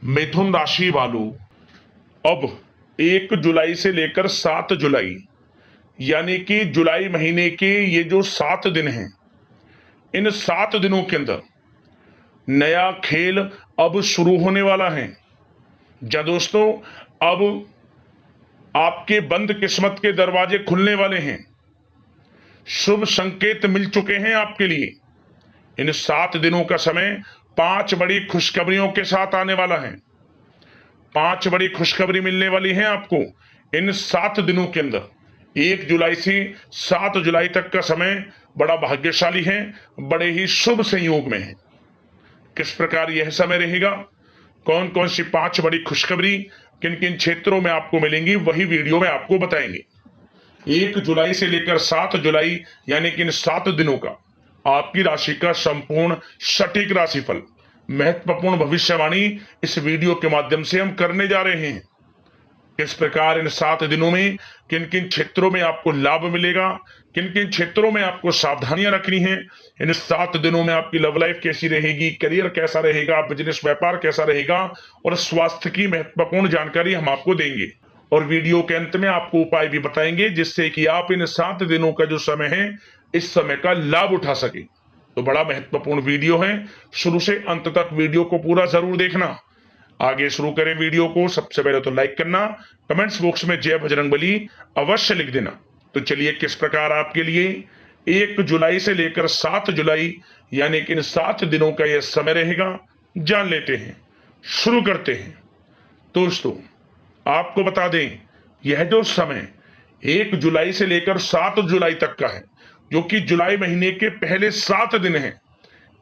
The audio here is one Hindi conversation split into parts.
मिथुन राशि वालों, अब 1 जुलाई से लेकर 7 जुलाई, यानी कि जुलाई महीने के ये जो 7 दिन हैं, इन 7 दिनों के अंदर नया खेल अब शुरू होने वाला है। जा दोस्तों, अब आपके बंद किस्मत के दरवाजे खुलने वाले हैं। शुभ संकेत मिल चुके हैं आपके लिए। इन 7 दिनों का समय 5 बड़ी खुशखबरियों के साथ आने वाला है। 5 बड़ी खुशखबरी मिलने वाली है आपको इन 7 दिनों के अंदर। 1 जुलाई से 7 जुलाई तक का समय बड़ा भाग्यशाली है, बड़े ही शुभ संयोग में है। किस प्रकार यह समय रहेगा, कौन कौन सी 5 बड़ी खुशखबरी किन किन क्षेत्रों में आपको मिलेंगी, वही वीडियो में आपको बताएंगे। 1 जुलाई से लेकर 7 जुलाई, यानी कि इन 7 दिनों का आपकी राशि का संपूर्ण सटीक राशिफल, महत्वपूर्ण भविष्यवाणी इस वीडियो के माध्यम से हम करने जा रहे हैं। किस प्रकार इन 7 दिनों में किन किन क्षेत्रों में आपको लाभ मिलेगा, किन किन क्षेत्रों में आपको सावधानियां रखनी है, इन 7 दिनों में आपकी लव लाइफ कैसी रहेगी, करियर कैसा रहेगा, बिजनेस व्यापार कैसा रहेगा, और स्वास्थ्य की महत्वपूर्ण जानकारी हम आपको देंगे। और वीडियो के अंत में आपको उपाय भी बताएंगे जिससे कि आप इन 7 दिनों का जो समय है, इस समय का लाभ उठा सके। तो बड़ा महत्वपूर्ण वीडियो है, शुरू से अंत तक वीडियो को पूरा जरूर देखना। आगे शुरू करें वीडियो को। सबसे पहले तो लाइक करना, कमेंट्स बॉक्स में जय बजरंगबली अवश्य लिख देना। तो चलिए, किस प्रकार आपके लिए 1 जुलाई से लेकर 7 जुलाई, यानी कि इन 7 दिनों का यह समय रहेगा, जान लेते हैं। शुरू करते हैं। दोस्तों, आपको बता दें, यह जो समय 1 जुलाई से लेकर 7 जुलाई तक का है, जो कि जुलाई महीने के पहले 7 दिन हैं,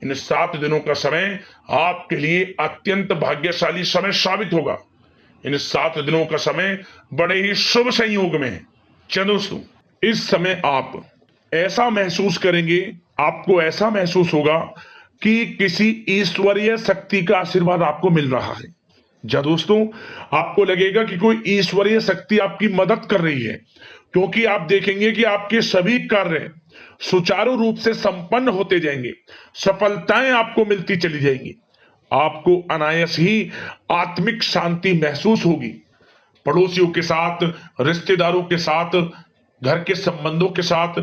इन 7 दिनों का समय आपके लिए अत्यंत भाग्यशाली समय साबित होगा। इन 7 दिनों का समय बड़े ही शुभ संयोग में है। चलो दोस्तों, इस समय आप ऐसा महसूस करेंगे, आपको ऐसा महसूस होगा कि किसी ईश्वरीय शक्ति का आशीर्वाद आपको मिल रहा है। जा दोस्तों, आपको लगेगा कि कोई ईश्वरीय शक्ति आपकी मदद कर रही है, क्योंकि आप देखेंगे कि आपके सभी कार्य सुचारू रूप से संपन्न होते जाएंगे, सफलताएं आपको मिलती चली जाएंगी। आपको अनायास ही आत्मिक शांति महसूस होगी। पड़ोसियों के साथ, रिश्तेदारों के साथ, घर के संबंधों के साथ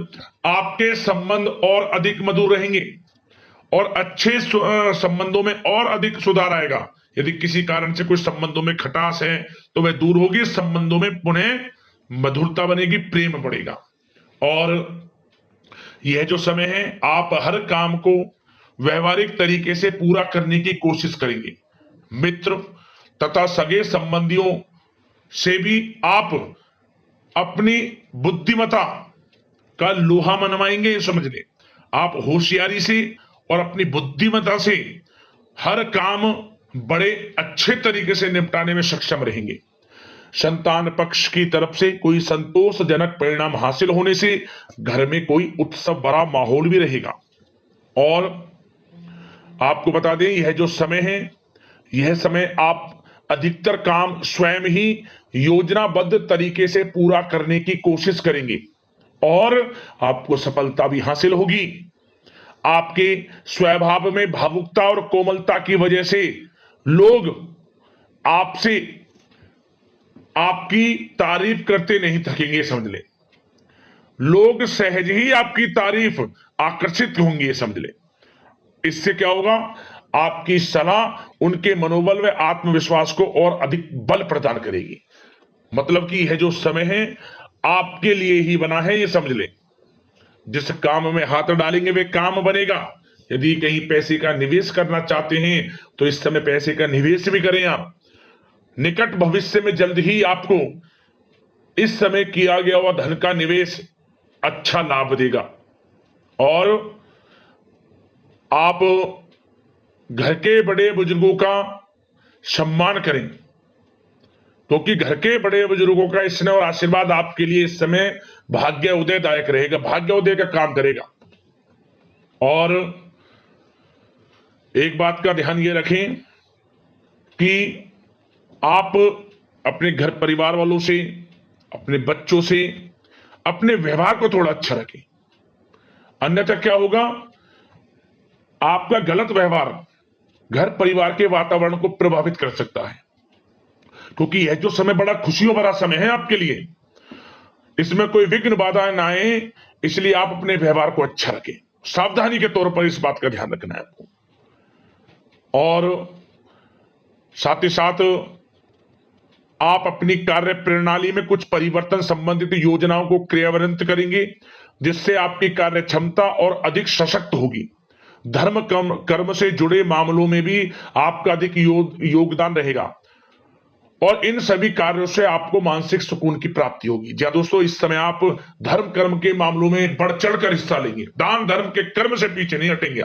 आपके संबंध और अधिक मधुर रहेंगे और अच्छे संबंधों में और अधिक सुधार आएगा। यदि किसी कारण से कोई संबंधों में खटास है तो वह दूर होगी, संबंधों में पुनः मधुरता बनेगी, प्रेम बढ़ेगा। और यह जो समय है, आप हर काम को व्यवहारिक तरीके से पूरा करने की कोशिश करेंगे। मित्र तथा सगे संबंधियों से भी आप अपनी बुद्धिमत्ता का लोहा मनवाएंगे। समझ लें, आप होशियारी से और अपनी बुद्धिमत्ता से हर काम बड़े अच्छे तरीके से निपटाने में सक्षम रहेंगे। संतान पक्ष की तरफ से कोई संतोषजनक परिणाम हासिल होने से घर में कोई उत्सव भरा माहौल भी रहेगा। और आपको बता दें, यह जो समय है, यह समय आप अधिकतर काम स्वयं ही योजनाबद्ध तरीके से पूरा करने की कोशिश करेंगे और आपको सफलता भी हासिल होगी। आपके स्वभाव में भावुकता और कोमलता की वजह से लोग आपसे आपकी तारीफ करते नहीं थकेंगे। समझ ले, लोग सहज ही आपकी तारीफ आकर्षित होंगे। समझ ले, इससे क्या होगा, आपकी सलाह उनके मनोबल व आत्मविश्वास को और अधिक बल प्रदान करेगी। मतलब कि यह जो समय है आपके लिए ही बना है, ये समझ ले। जिस काम में हाथ डालेंगे वे काम बनेगा। यदि कहीं पैसे का निवेश करना चाहते हैं तो इस समय पैसे का निवेश भी करें आप। निकट भविष्य में जल्द ही आपको इस समय किया गया हुआ धन का निवेश अच्छा लाभ देगा। और आप घर के बड़े बुजुर्गों का सम्मान करें, क्योंकि घर के बड़े बुजुर्गों का स्नेह और आशीर्वाद आपके लिए इस समय भाग्य उदयदायक रहेगा, भाग्य उदय का काम करेगा। और एक बात का ध्यान ये रखें कि आप अपने घर परिवार वालों से, अपने बच्चों से अपने व्यवहार को थोड़ा अच्छा रखें। अन्यथा क्या होगा, आपका गलत व्यवहार घर परिवार के वातावरण को प्रभावित कर सकता है, क्योंकि यह जो समय बड़ा खुशियों भरा समय है आपके लिए, इसमें कोई विघ्न बाधाएं ना आए, इसलिए आप अपने व्यवहार को अच्छा रखें। सावधानी के तौर पर इस बात का ध्यान रखना है आपको। और साथ ही साथ आप अपनी कार्य प्रणाली में कुछ परिवर्तन संबंधित योजनाओं को क्रियान्वित करेंगे, जिससे आपकी कार्य क्षमता और अधिक सशक्त होगी। धर्म कर्म से जुड़े मामलों में भी आपका अधिक योगदान रहेगा और इन सभी कार्यों से आपको मानसिक सुकून की प्राप्ति होगी। जी दोस्तों, इस समय आप धर्म कर्म के मामलों में बढ़ चढ़कर हिस्सा लेंगे। दान धर्म के कर्म से पीछे नहीं हटेंगे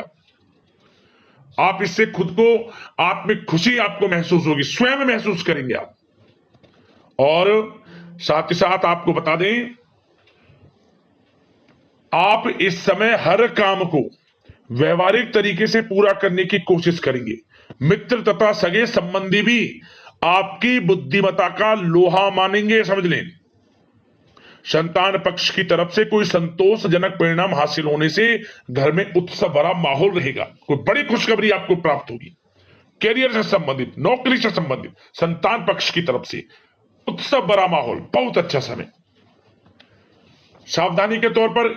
आप इससे खुद को आत्मिक खुशी आपको महसूस होगी, स्वयं महसूस करेंगे आप। और साथ ही साथ आपको बता दें, आप इस समय हर काम को व्यवहारिक तरीके से पूरा करने की कोशिश करेंगे। मित्र तथा सगे संबंधी भी आपकी बुद्धिमत्ता का लोहा मानेंगे, समझ लें। संतान पक्ष की तरफ से कोई संतोषजनक परिणाम हासिल होने से घर में उत्सव भरा माहौल रहेगा। कोई बड़ी खुशखबरी आपको प्राप्त होगी। कैरियर से संबंधित, नौकरी से संबंधित, संतान पक्ष की तरफ से उत्सव भरा माहौल, बहुत अच्छा समय। सावधानी के तौर पर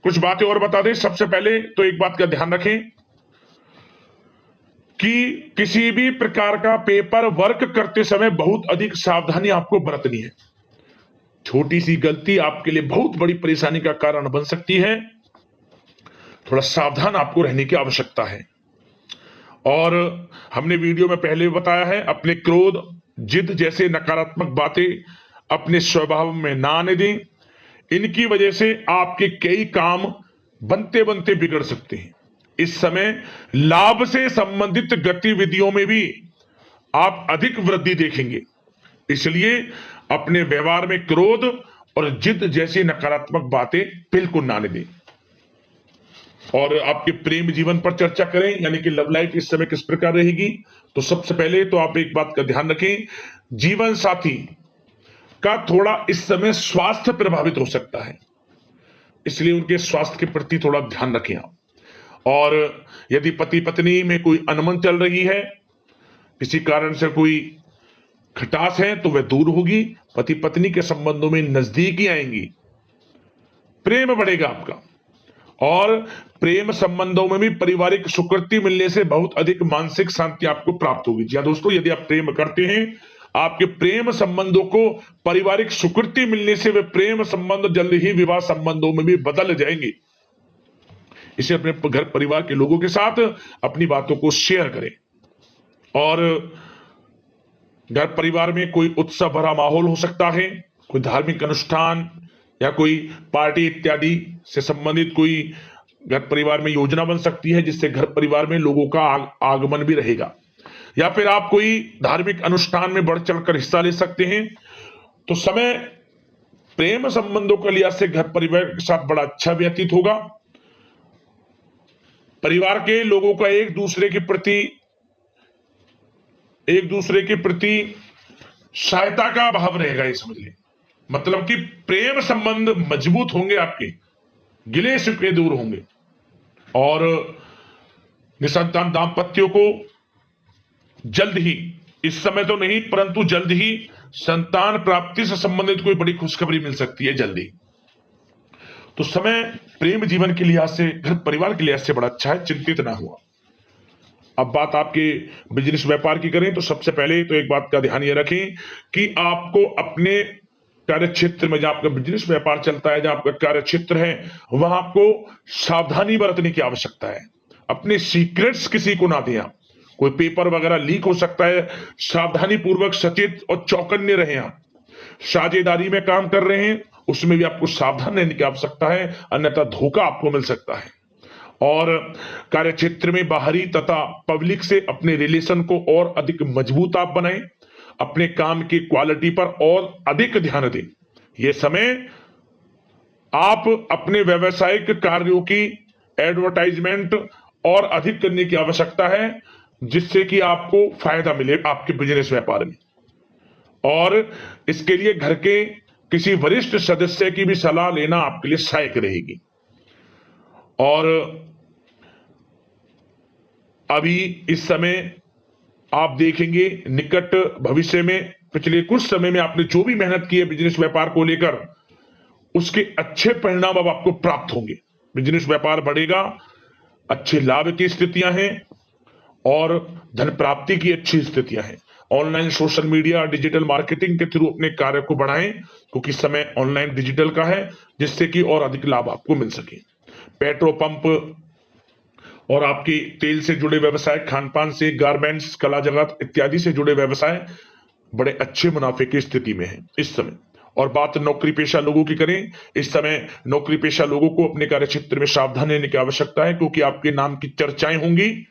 कुछ बातें और बता दें। सबसे पहले तो एक बात का ध्यान रखें कि किसी भी प्रकार का पेपर वर्क करते समय बहुत अधिक सावधानी आपको बरतनी है। छोटी सी गलती आपके लिए बहुत बड़ी परेशानी का कारण बन सकती है। थोड़ा सावधान आपको रहने की आवश्यकता है। और हमने वीडियो में पहले भी बताया है, अपने क्रोध, जिद जैसे नकारात्मक बातें अपने स्वभाव में ना आने दें। इनकी वजह से आपके कई काम बनते बनते बिगड़ सकते हैं। इस समय लाभ से संबंधित गतिविधियों में भी आप अधिक वृद्धि देखेंगे, इसलिए अपने व्यवहार में क्रोध और जिद जैसी नकारात्मक बातें बिल्कुल ना आने दें। और आपके प्रेम जीवन पर चर्चा करें, यानी कि लव लाइफ इस समय किस प्रकार रहेगी। तो सबसे पहले तो आप एक बात का ध्यान रखें, जीवन साथी का थोड़ा इस समय स्वास्थ्य प्रभावित हो सकता है, इसलिए उनके स्वास्थ्य के प्रति थोड़ा ध्यान रखें आप। और यदि पति पत्नी में कोई अनबन चल रही है, किसी कारण से कोई खटास है, तो वह दूर होगी। पति पत्नी के संबंधों में नजदीकी आएंगी, प्रेम बढ़ेगा आपका। और प्रेम संबंधों में भी पारिवारिक स्वीकृति मिलने से बहुत अधिक मानसिक शांति आपको प्राप्त होगी। जी दोस्तों, यदि आप प्रेम करते हैं, आपके प्रेम संबंधों को पारिवारिक स्वीकृति मिलने से वे प्रेम संबंध जल्द ही विवाह संबंधों में भी बदल जाएंगे। इसे अपने घर परिवार के लोगों के साथ अपनी बातों को शेयर करें। और घर परिवार में कोई उत्सव भरा माहौल हो सकता है, कोई धार्मिक अनुष्ठान या कोई पार्टी इत्यादि से संबंधित कोई घर परिवार में योजना बन सकती है, जिससे घर परिवार में लोगों का आगमन भी रहेगा। या फिर आप कोई धार्मिक अनुष्ठान में बढ़ चढ़कर हिस्सा ले सकते हैं। तो समय प्रेम संबंधों के लिहाज से घर परिवार के साथ बड़ा अच्छा व्यतीत होगा। परिवार के लोगों का एक दूसरे के प्रति सहायता का भाव रहेगा, ये समझ लें। मतलब कि प्रेम संबंध मजबूत होंगे, आपके गिले शिकवे दूर होंगे। और निसंतान दाम्पत्यों को जल्द ही, इस समय तो नहीं परंतु जल्द ही संतान प्राप्ति से संबंधित कोई बड़ी खुशखबरी मिल सकती है जल्दी। तो समय प्रेम जीवन के लिहाज से, घर परिवार के लिहाज से बड़ा अच्छा है, चिंतित ना हुआ। अब बात आपके बिजनेस व्यापार की करें, तो सबसे पहले तो एक बात का ध्यान ये रखें कि आपको अपने कार्य क्षेत्र में, जहां आपका बिजनेस व्यापार चलता है, जहां आपका कार्य क्षेत्र है, वहां आपको सावधानी बरतने की आवश्यकता है। अपने सीक्रेट्स किसी को ना दें आप। कोई पेपर वगैरह लीक हो सकता है, सावधानी पूर्वक सचेत और चौकन्ने रहें आप। साझेदारी में काम कर रहे हैं, उसमें भी आपको सावधान रहने की आवश्यकता है, अन्यथा धोखा आपको मिल सकता है। और कार्य क्षेत्र में बाहरी तथा पब्लिक से अपने रिलेशन को और अधिक मजबूत आप बनाएं। अपने काम की क्वालिटी पर और अधिक ध्यान दें। यह समय आप अपने व्यावसायिक कार्यों की एडवर्टाइजमेंट और अधिक करने की आवश्यकता है, जिससे कि आपको फायदा मिले आपके बिजनेस व्यापार में। और इसके लिए घर के किसी वरिष्ठ सदस्य की भी सलाह लेना आपके लिए सहायक रहेगी। और अभी इस समय आप देखेंगे निकट भविष्य में, पिछले कुछ समय में आपने जो भी मेहनत की है बिजनेस व्यापार को लेकर, उसके अच्छे परिणाम अब आपको प्राप्त होंगे। बिजनेस व्यापार बढ़ेगा, अच्छे लाभ की स्थितियां हैं और धन प्राप्ति की अच्छी स्थितियां हैं। Online social media digital marketing के थ्रू अपने कार्य को बढ़ाएं, क्योंकि समय ऑनलाइन डिजिटल का है, जिससे कि और अधिक लाभ आपको मिल सके। पेट्रोल पंप और आपके तेल से जुड़े व्यवसाय, खान पान से, गारमेंट्स, कला जगत इत्यादि से जुड़े व्यवसाय बड़े अच्छे मुनाफे की स्थिति में है इस समय। और बात नौकरी पेशा लोगों की करें, इस समय नौकरी पेशा लोगों को अपने कार्य क्षेत्र में सावधान रहने की आवश्यकता है, क्योंकि आपके नाम की चर्चाएं होंगी।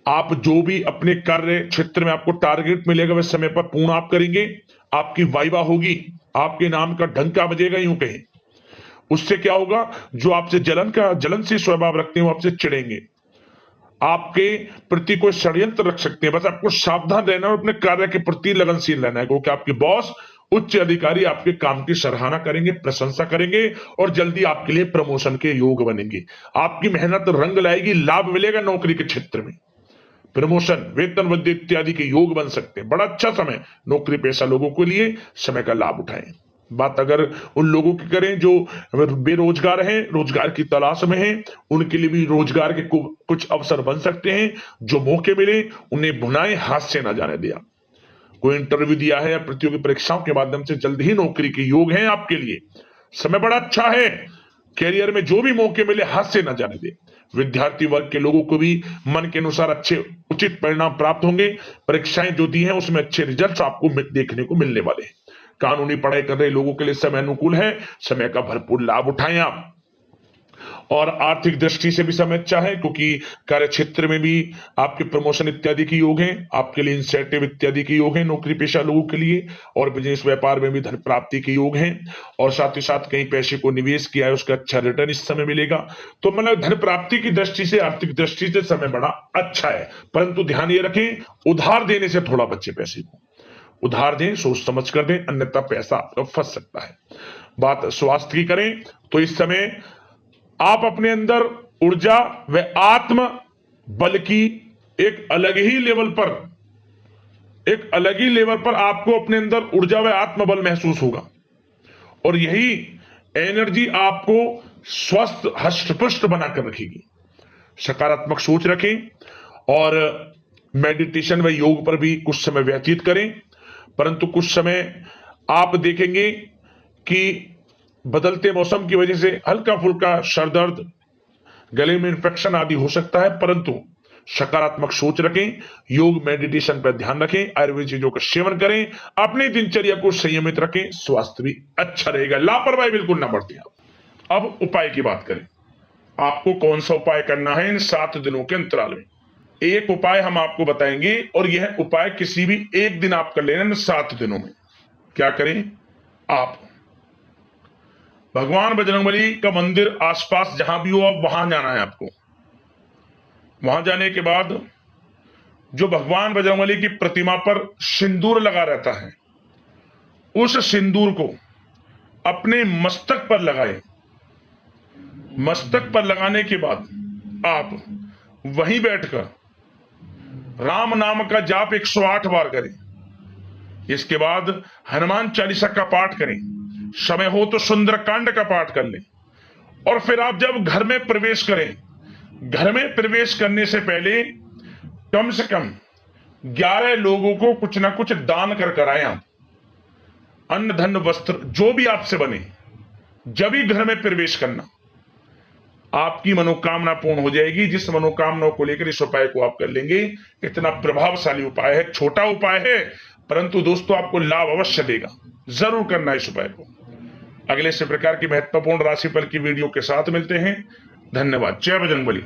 आप जो भी अपने कार्य क्षेत्र में आपको टारगेट मिलेगा वह समय पर पूर्ण आप करेंगे, आपकी वाइवा होगी, आपके नाम का डंका बजेगा, यूं कहें। उससे क्या होगा, जो आपसे जलन से स्वभाव रखते हैं वो आपसे चिढ़ेंगे, आपके प्रति कोई षड्यंत्र रख सकते हैं। बस आपको सावधान रहना और अपने कार्य के प्रति लगनशील रहना है, क्योंकि आपके बॉस उच्च अधिकारी आपके काम की सराहना करेंगे, प्रशंसा करेंगे और जल्दी आपके लिए प्रमोशन के योग बनेंगे। आपकी मेहनत रंग लाएगी, लाभ मिलेगा नौकरी के क्षेत्र में, प्रमोशन, वेतन वृद्धि इत्यादि के योग बन सकते हैं। बड़ा अच्छा समय नौकरी पेशा लोगों के लिए, समय का लाभ उठाएं। बात अगर उन लोगों की करें जो बेरोजगार हैं, रोजगार की तलाश में हैं, उनके लिए भी रोजगार के कुछ अवसर बन सकते हैं। जो मौके मिले उन्हें भुनाएं, हाथ से ना जाने दिया। कोई इंटरव्यू दिया है या प्रतियोगी परीक्षाओं के माध्यम से जल्द ही नौकरी के योग हैं आपके लिए, समय बड़ा अच्छा है। कैरियर में जो भी मौके मिले हाथ से ना जाने दे। विद्यार्थी वर्ग के लोगों को भी मन के अनुसार अच्छे उचित परिणाम प्राप्त होंगे। परीक्षाएं जो दी हैं उसमें अच्छे रिजल्ट आपको देखने को मिलने वाले हैं। कानूनी पढ़ाई कर रहे लोगों के लिए समय अनुकूल है, समय का भरपूर लाभ उठाएं आप। और आर्थिक दृष्टि से भी समय अच्छा है, क्योंकि कार्य क्षेत्र में भी आपके प्रमोशन इत्यादि के योग हैं, आपके लिए इंसेंटिव इत्यादि के योग हैं नौकरी पेशा लोगों के लिए। और बिजनेस व्यापार में भी धन प्राप्ति के योग हैं, और साथ ही साथ कहीं पैसे को निवेश किया है उसका अच्छा रिटर्न इस समय मिलेगा। तो मतलब धन प्राप्ति की दृष्टि से, आर्थिक दृष्टि से समय बड़ा अच्छा है। परंतु ध्यान ये रखें, उधार देने से थोड़ा बचे, पैसे को उधार दें, सोच समझ कर दें, अन्यथा पैसा आपका फंस सकता है। बात स्वास्थ्य की करें तो इस समय आप अपने अंदर ऊर्जा व आत्म बल की एक अलग ही लेवल पर आपको अपने अंदर ऊर्जा व आत्म बल महसूस होगा, और यही एनर्जी आपको स्वस्थ हष्ट-पुष्ट बनाकर रखेगी। सकारात्मक सोच रखें और मेडिटेशन व योग पर भी कुछ समय व्यतीत करें। परंतु कुछ समय आप देखेंगे कि बदलते मौसम की वजह से हल्का फुल्का सर दर्द, गले में इंफेक्शन आदि हो सकता है, परंतु सकारात्मक सोच रखें, योग मेडिटेशन पर ध्यान रखें, आयुर्वेद चीजों का सेवन करें, अपनी दिनचर्या को संयमित रखें, स्वास्थ्य भी अच्छा रहेगा। लापरवाही बिल्कुल ना बरतें आप। अब उपाय की बात करें, आपको कौन सा उपाय करना है इन 7 दिनों के अंतराल में। एक उपाय हम आपको बताएंगे, और यह उपाय किसी भी एक दिन आप कर लेना इन 7 दिनों में। क्या करें, आप भगवान बजरंगबली का मंदिर आसपास जहां भी हो, आप वहां जाना है आपको। वहां जाने के बाद जो भगवान बजरंगबली की प्रतिमा पर सिंदूर लगा रहता है, उस सिंदूर को अपने मस्तक पर लगाएं। मस्तक पर लगाने के बाद आप वहीं बैठकर राम नाम का जाप 108 बार करें। इसके बाद हनुमान चालीसा का पाठ करें, समय हो तो सुंदरकांड का पाठ कर लें। और फिर आप जब घर में प्रवेश करें, घर में प्रवेश करने से पहले कम से कम 11 लोगों को कुछ ना कुछ दान कर आए आप। अन्न धन वस्त्र जो भी आपसे बने, जब भी घर में प्रवेश करना, आपकी मनोकामना पूर्ण हो जाएगी। जिस मनोकामना को लेकर इस उपाय को आप कर लेंगे, इतना प्रभावशाली उपाय है, छोटा उपाय है, परंतु दोस्तों आपको लाभ अवश्य देगा। जरूर करना इस उपाय को। अगले इसी प्रकार की महत्वपूर्ण राशिफल की वीडियो के साथ मिलते हैं। धन्यवाद। जय बजरंगबली।